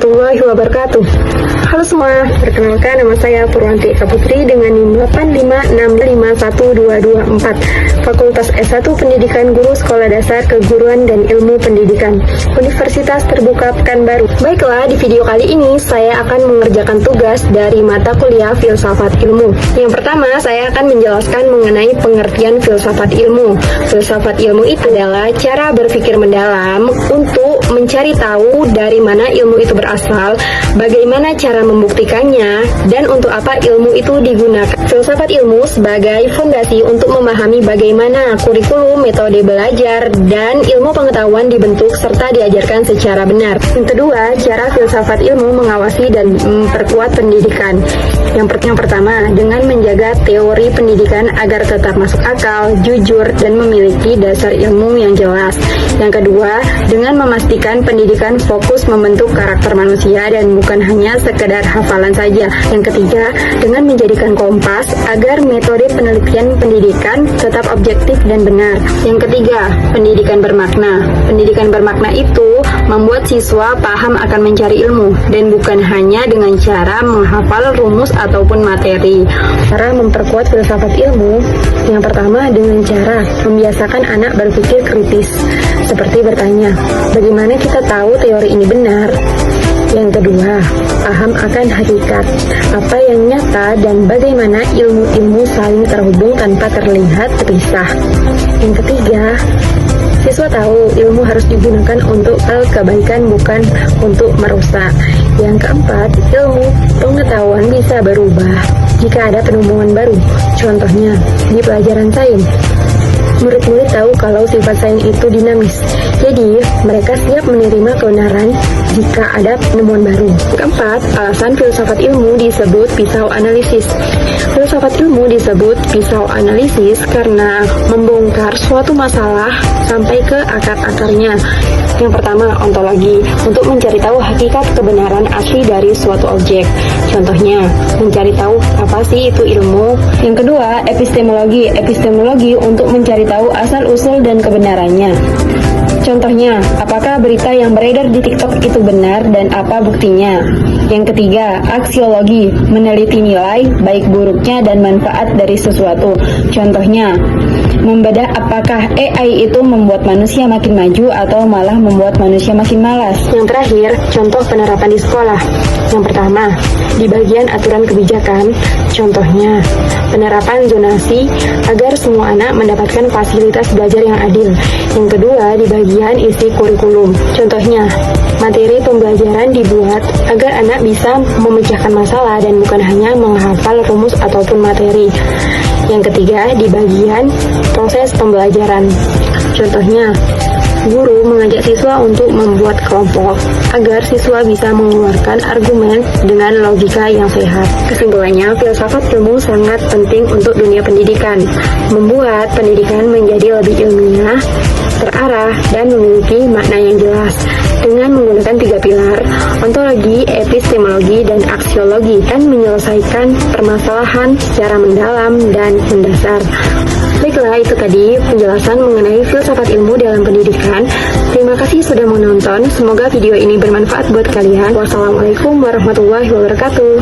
warahmatullahi wabarakatuh. Halo semua, perkenalkan nama saya Purwanti Eka Putri dengan NIM 856512224, Fakultas S1 Pendidikan Guru Sekolah Dasar Keguruan dan Ilmu Pendidikan, Universitas Terbuka Pekanbaru. Baiklah, di video kali ini saya akan mengerjakan tugas dari mata kuliah Filsafat Ilmu. Yang pertama, saya akan menjelaskan mengenai pengertian filsafat ilmu. Filsafat ilmu itu adalah cara berpikir mendalam untuk mencari tahu dari mana ilmu itu berasal, bagaimana cara membuktikannya, dan untuk apa ilmu itu digunakan. Filsafat ilmu sebagai fondasi untuk memahami bagaimana kurikulum, metode belajar, dan ilmu pengetahuan dibentuk serta diajarkan secara benar. Yang kedua, cara filsafat ilmu mengawasi dan memperkuat pendidikan. Yang pertama, dengan menjaga teori pendidikan agar tetap masuk akal, jujur, dan memiliki dasar ilmu yang jelas. Yang kedua, dengan memastikan pendidikan fokus membentuk karakter manusia dan bukan hanya sekedar hafalan saja. Yang ketiga, dengan menjadikan kompas agar metode penelitian pendidikan tetap objektif dan benar. Yang ketiga, pendidikan bermakna. Pendidikan bermakna itu membuat siswa paham akan mencari ilmu dan bukan hanya dengan cara menghafal rumus ataupun materi. Cara memperkuat filsafat ilmu, yang pertama dengan cara membiasakan anak berpikir kritis, seperti bertanya, bagaimana kita tahu teori ini benar? Yang kedua, paham akan hakikat, apa yang nyata dan bagaimana ilmu-ilmu saling terhubung tanpa terlihat terpisah. Yang ketiga, siswa tahu ilmu harus digunakan untuk kebaikan bukan untuk merusak. Yang keempat, ilmu pengetahuan bisa berubah jika ada penemuan baru. Contohnya, di pelajaran sains, murid-murid tahu kalau sifat sains itu dinamis. Jadi, mereka siap menerima kebenaran jika ada penemuan baru. Keempat, alasan filsafat ilmu disebut pisau analisis. Filsafat ilmu disebut pisau analisis karena membongkar suatu masalah sampai ke akar-akarnya. Yang pertama, ontologi, untuk mencari tahu hakikat kebenaran asli dari suatu objek. Contohnya, mencari tahu apa sih itu ilmu. Yang kedua, epistemologi. Epistemologi untuk mencari tahu asal-usul dan kebenarannya. Contohnya, apakah berita yang beredar di TikTok itu benar dan apa buktinya? Yang ketiga, aksiologi, meneliti nilai, baik buruknya dan manfaat dari sesuatu. Contohnya, membedah apakah AI itu membuat manusia makin maju atau malah membuat manusia makin malas. Yang terakhir, contoh penerapan di sekolah. Yang pertama, di bagian aturan kebijakan, contohnya, penerapan zonasi agar semua anak mendapatkan fasilitas belajar yang adil. Yang kedua, di bagian isi kurikulum. Contohnya, materi pembelajaran dibuat agar anak bisa memecahkan masalah dan bukan hanya menghafal rumus ataupun materi. Yang ketiga, di bagian proses pembelajaran. Contohnya, guru mengajak siswa untuk membuat kelompok agar siswa bisa mengeluarkan argumen dengan logika yang sehat. Kesimpulannya, filsafat ilmu sangat penting untuk dunia pendidikan, membuat pendidikan menjadi lebih ilmiah, terarah, dan memiliki makna yang jelas. Dengan menggunakan 3 pilar, ontologi, epistemologi, dan aksiologi, dan menyelesaikan permasalahan secara mendalam dan mendasar. Baiklah, itu tadi penjelasan mengenai filsafat ilmu dalam pendidikan. Terima kasih sudah menonton. Semoga video ini bermanfaat buat kalian. Wassalamualaikum warahmatullahi wabarakatuh.